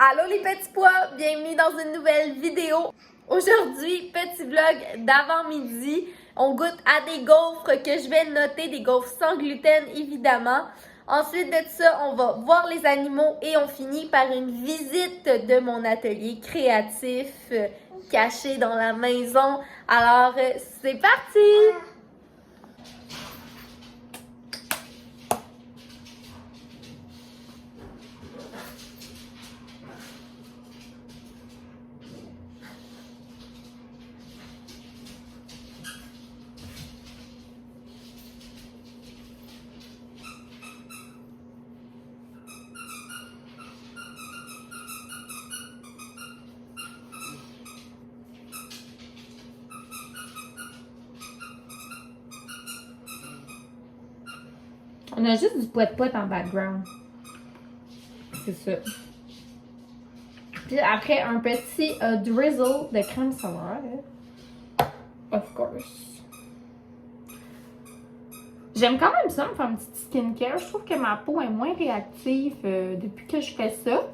Allô les petits pois, bienvenue dans une nouvelle vidéo. Aujourd'hui, petit vlog d'avant-midi. On goûte à des gaufres que je vais noter, des gaufres sans gluten évidemment. Ensuite de ça, on va voir les animaux et on finit par une visite de mon atelier créatif caché dans la maison. Alors, c'est parti! On a juste du poète-poète en background. C'est ça. Puis après, un petit drizzle de crème solaire. Of course. J'aime quand même ça, me faire une petite skincare. Je trouve que ma peau est moins réactive depuis que je fais ça.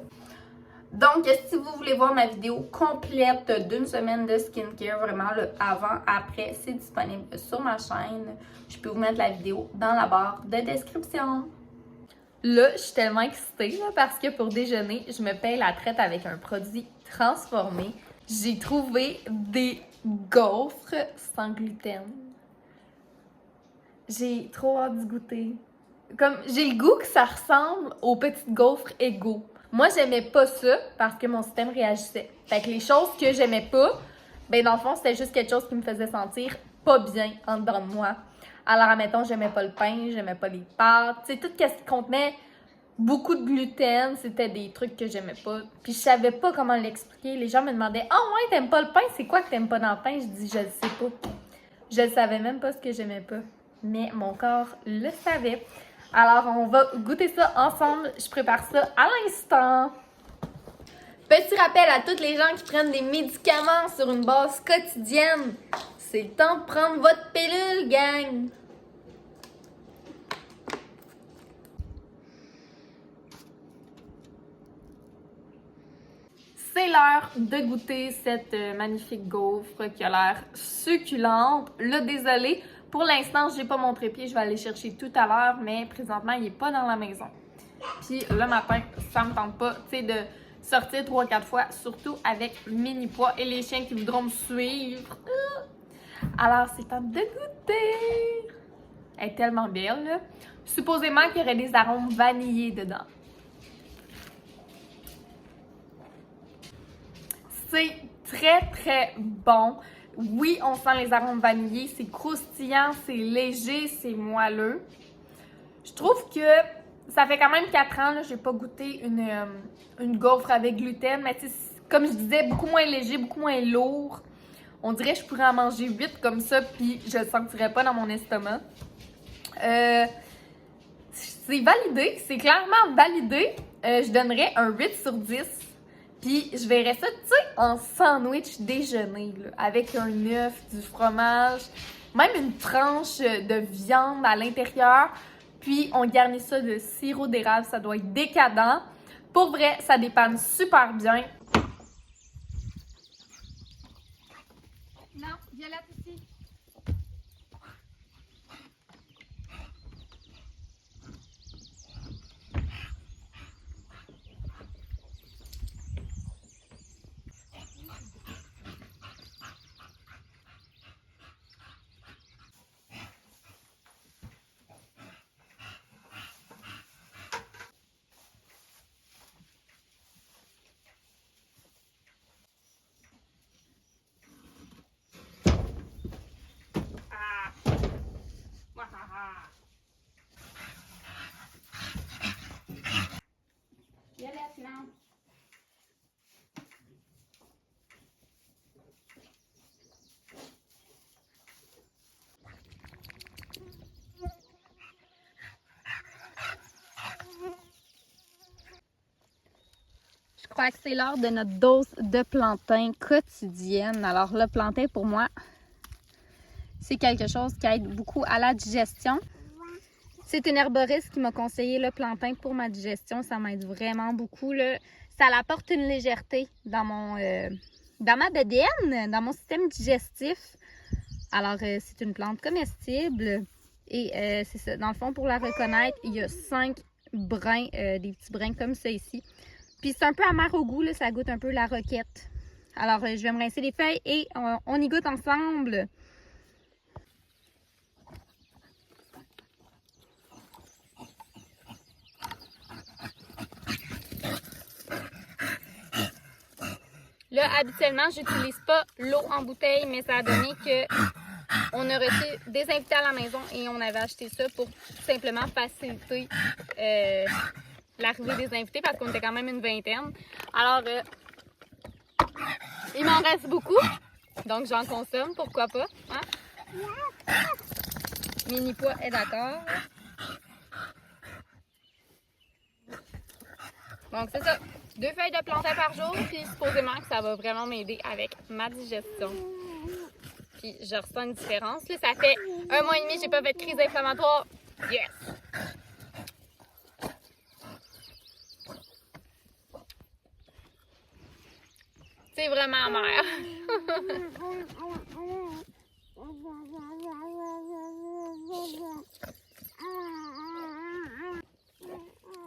Donc, si vous voulez voir ma vidéo complète d'une semaine de skincare, vraiment le avant, après, c'est disponible sur ma chaîne. Je peux vous mettre la vidéo dans la barre de description. Là, je suis tellement excitée là, parce que pour déjeuner, je me paye la traite avec un produit transformé. J'ai trouvé des gaufres sans gluten. J'ai trop hâte d'y goûter. Comme, j'ai le goût que ça ressemble aux petites gaufres égaux. Moi, j'aimais pas ça parce que mon système réagissait. Fait que les choses que j'aimais pas, ben dans le fond, c'était juste quelque chose qui me faisait sentir pas bien en dedans de moi. Alors, admettons, j'aimais pas le pain, j'aimais pas les pâtes. Tu sais, tout ce qui contenait beaucoup de gluten, c'était des trucs que j'aimais pas. Puis je savais pas comment l'expliquer. Les gens me demandaient « Ah ouais, t'aimes pas le pain? C'est quoi que t'aimes pas dans le pain? » Je dis « Je le sais pas. » Je savais même pas ce que j'aimais pas. Mais mon corps le savait. Alors, on va goûter ça ensemble. Je prépare ça à l'instant. Petit rappel à toutes les gens qui prennent des médicaments sur une base quotidienne. C'est le temps de prendre votre pilule, gang! C'est l'heure de goûter cette magnifique gaufre qui a l'air succulente. Là, désolée, pour l'instant, je n'ai pas mon trépied. Je vais aller chercher tout à l'heure, mais présentement, il n'est pas dans la maison. Puis le matin, ça me tente pas, tu sais, de sortir 3-4 fois, surtout avec mini-pois et les chiens qui voudront me suivre. Alors, c'est temps de goûter! Elle est tellement belle, là. Supposément qu'il y aurait des arômes vanillés dedans. C'est très, très bon. Oui, on sent les arômes vanillés. C'est croustillant, c'est léger, c'est moelleux. Je trouve que ça fait quand même 4 ans que je n'ai pas goûté une gaufre avec gluten. Mais comme je disais, beaucoup moins léger, beaucoup moins lourd. On dirait que je pourrais en manger 8 comme ça, puis je ne le sentirais pas dans mon estomac. C'est validé, c'est clairement validé. Je donnerais un 8 sur 10. Puis je verrais ça, tu sais, en sandwich déjeuner, là, avec un œuf, du fromage, même une tranche de viande à l'intérieur. Puis on garnit ça de sirop d'érable, ça doit être décadent. Pour vrai, ça dépanne super bien. Non, Violette ici. Violette, non. Je crois que c'est l'heure de notre dose de plantain quotidienne. Alors le plantain, pour moi, c'est quelque chose qui aide beaucoup à la digestion. C'est une herboriste qui m'a conseillé le plantain pour ma digestion. Ça m'aide vraiment beaucoup, là. Ça apporte une légèreté dans ma bedaine, dans mon système digestif. Alors, c'est une plante comestible. Et c'est ça. Dans le fond, pour la reconnaître, il y a 5 brins, des petits brins comme ça ici. Puis c'est un peu amer au goût, là, ça goûte un peu la roquette. Alors, je vais me rincer les feuilles et on y goûte ensemble. Là, habituellement, j'utilise pas l'eau en bouteille, mais ça a donné que on a reçu des invités à la maison et on avait acheté ça pour tout simplement faciliter l'arrivée des invités parce qu'on était quand même une vingtaine. Alors, il m'en reste beaucoup, donc j'en consomme, pourquoi pas. Hein? Mini-pois est d'accord. Donc, c'est ça. 2 feuilles de plantain par jour, puis supposément que ça va vraiment m'aider avec ma digestion. Puis, je ressens une différence. Là, ça fait 1 mois et demi que j'ai pas fait de crise inflammatoire. Yes! C'est vraiment amer.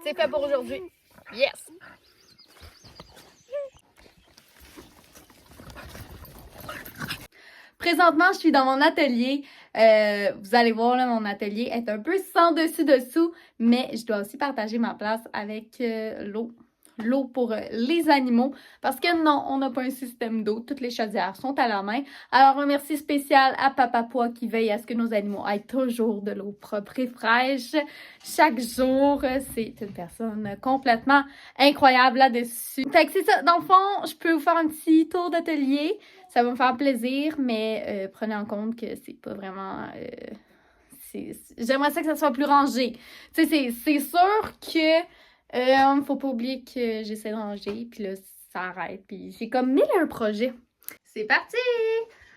C'est fait pour aujourd'hui. Yes! Présentement, je suis dans mon atelier. Vous allez voir, là, mon atelier est un peu sans dessus-dessous, mais je dois aussi partager ma place avec l'eau. L'eau pour les animaux, parce que non, on n'a pas un système d'eau. Toutes les chaudières sont à la main. Alors, un merci spécial à Papa Pois qui veille à ce que nos animaux aient toujours de l'eau propre et fraîche chaque jour. C'est une personne complètement incroyable là-dessus. Fait que c'est ça. Dans le fond, je peux vous faire un petit tour d'atelier. Ça va me faire plaisir, mais prenez en compte que c'est pas vraiment... J'aimerais ça que ça soit plus rangé. Tu sais, c'est sûr que faut pas oublier que j'essaie de ranger, puis là, ça arrête, puis j'ai comme 1001 projets. C'est parti!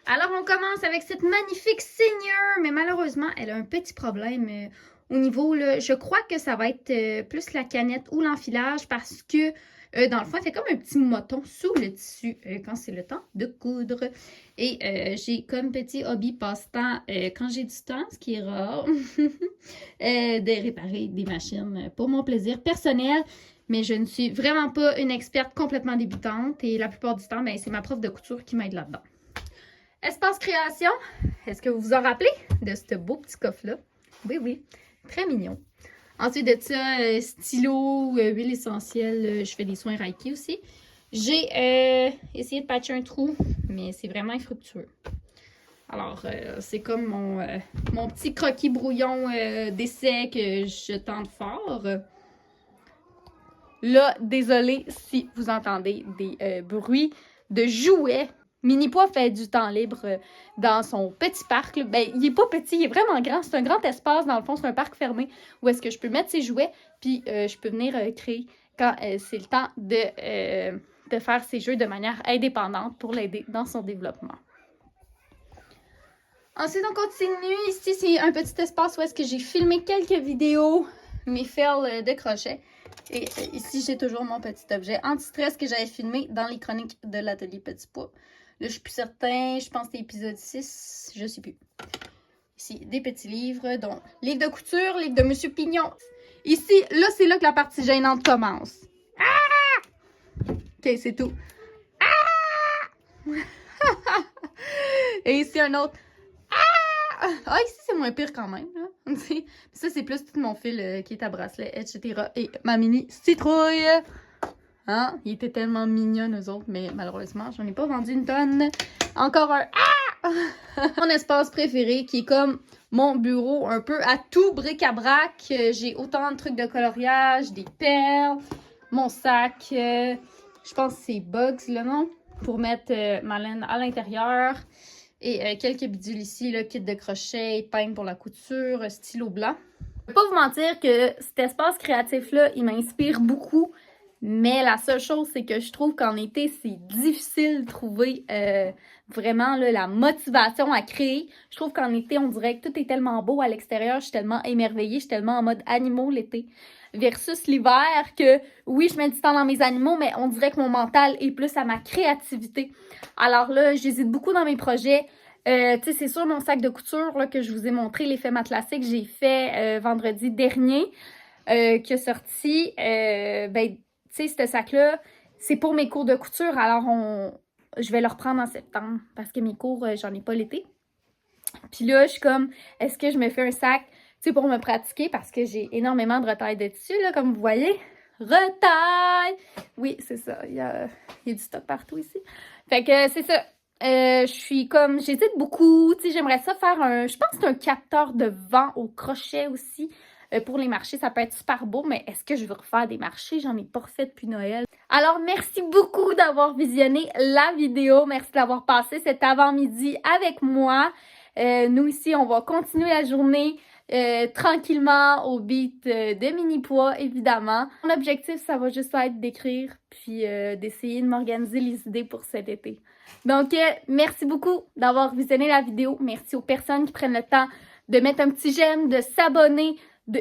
Alors, on commence avec cette magnifique seigneur, mais malheureusement, elle a un petit problème au niveau, là, je crois que ça va être plus la canette ou l'enfilage parce que dans le fond, elle fait comme un petit moton sous le tissu quand c'est le temps de coudre. Et j'ai comme petit hobby passe-temps, quand j'ai du temps, ce qui est rare, de réparer des machines pour mon plaisir personnel. Mais je ne suis vraiment pas une experte complètement débutante et la plupart du temps, ben, c'est ma prof de couture qui m'aide là-dedans. Espace création, est-ce que vous vous en rappelez de ce beau petit coffre-là? Oui, oui, très mignon. Ensuite de ça, stylo, huile essentielle, je fais des soins Reiki aussi. J'ai essayé de patcher un trou, mais c'est vraiment infructueux. Alors, c'est comme mon petit croquis brouillon d'essai que je tente fort. Là, désolé si vous entendez des bruits de jouets. Mini-Pois fait du temps libre dans son petit parc. Là. Ben, il est pas petit, il est vraiment grand. C'est un grand espace, dans le fond, c'est un parc fermé où est-ce que je peux mettre ses jouets, puis je peux venir créer quand c'est le temps de faire ses jeux de manière indépendante pour l'aider dans son développement. Ensuite, on continue. Ici, c'est un petit espace où est-ce que j'ai filmé quelques vidéos, mes fails de crochet. Et ici, j'ai toujours mon petit objet anti-stress que j'avais filmé dans les chroniques de l'atelier Petit Pois. Là, je suis plus certain, je pense que c'est épisode 6, je sais plus. Ici, des petits livres, dont livre de couture, livre de Monsieur Pignon. Ici, là, c'est là que la partie gênante commence. Ah! Ok, c'est tout. Ah! Et ici, un autre. Ah, ici, c'est moins pire quand même. Hein? Ça, c'est plus tout mon fil qui est à bracelet, etc. Et ma mini citrouille. Hein? Ils étaient tellement mignons, eux autres, mais malheureusement, j'en ai pas vendu une tonne. Encore un. Ah! Mon espace préféré, qui est comme mon bureau, un peu à tout bric-à-brac. J'ai autant de trucs de coloriage, des perles, mon sac. Je pense que c'est Bugs, le nom, pour mettre ma laine à l'intérieur. Et quelques bidules ici, là, kit de crochet, épingle pour la couture, stylo blanc. Je vais pas vous mentir que cet espace créatif-là, il m'inspire beaucoup. Mais la seule chose, c'est que je trouve qu'en été, c'est difficile de trouver vraiment là, la motivation à créer. Je trouve qu'en été, on dirait que tout est tellement beau à l'extérieur. Je suis tellement émerveillée, je suis tellement en mode animaux l'été. versus l'hiver que, oui, je mets du temps dans mes animaux, mais on dirait que mon mental est plus à ma créativité. Alors là, j'hésite beaucoup dans mes projets. Tu sais, c'est sûr, mon sac de couture là, que je vous ai montré, l'effet matelassé que j'ai fait vendredi dernier, qui a sorti, ben, tu sais, ce sac-là, c'est pour mes cours de couture. Alors, je vais le reprendre en septembre parce que mes cours, j'en ai pas l'été. Puis là, je suis comme, est-ce que je me fais un sac, tu sais, pour me pratiquer parce que j'ai énormément de retailles de tissu, là, comme vous voyez. Retaille! Oui, c'est ça. Il y a du stock partout ici. Fait que c'est ça. Je suis comme, j'hésite beaucoup. Tu sais, j'aimerais ça faire je pense que c'est un capteur de vent au crochet aussi. Pour les marchés, ça peut être super beau, mais est-ce que je veux refaire des marchés? J'en ai pas refait depuis Noël. Alors, merci beaucoup d'avoir visionné la vidéo. Merci d'avoir passé cet avant-midi avec moi. Nous ici, on va continuer la journée tranquillement au beat de mini-pois, évidemment. Mon objectif, ça va juste être d'écrire puis d'essayer de m'organiser les idées pour cet été. Donc, merci beaucoup d'avoir visionné la vidéo. Merci aux personnes qui prennent le temps de mettre un petit j'aime, de s'abonner,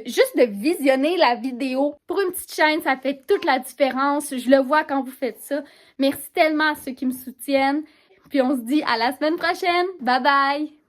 juste de visionner la vidéo. Pour une petite chaîne, ça fait toute la différence. Je le vois quand vous faites ça. Merci tellement à ceux qui me soutiennent. Puis on se dit à la semaine prochaine. Bye bye!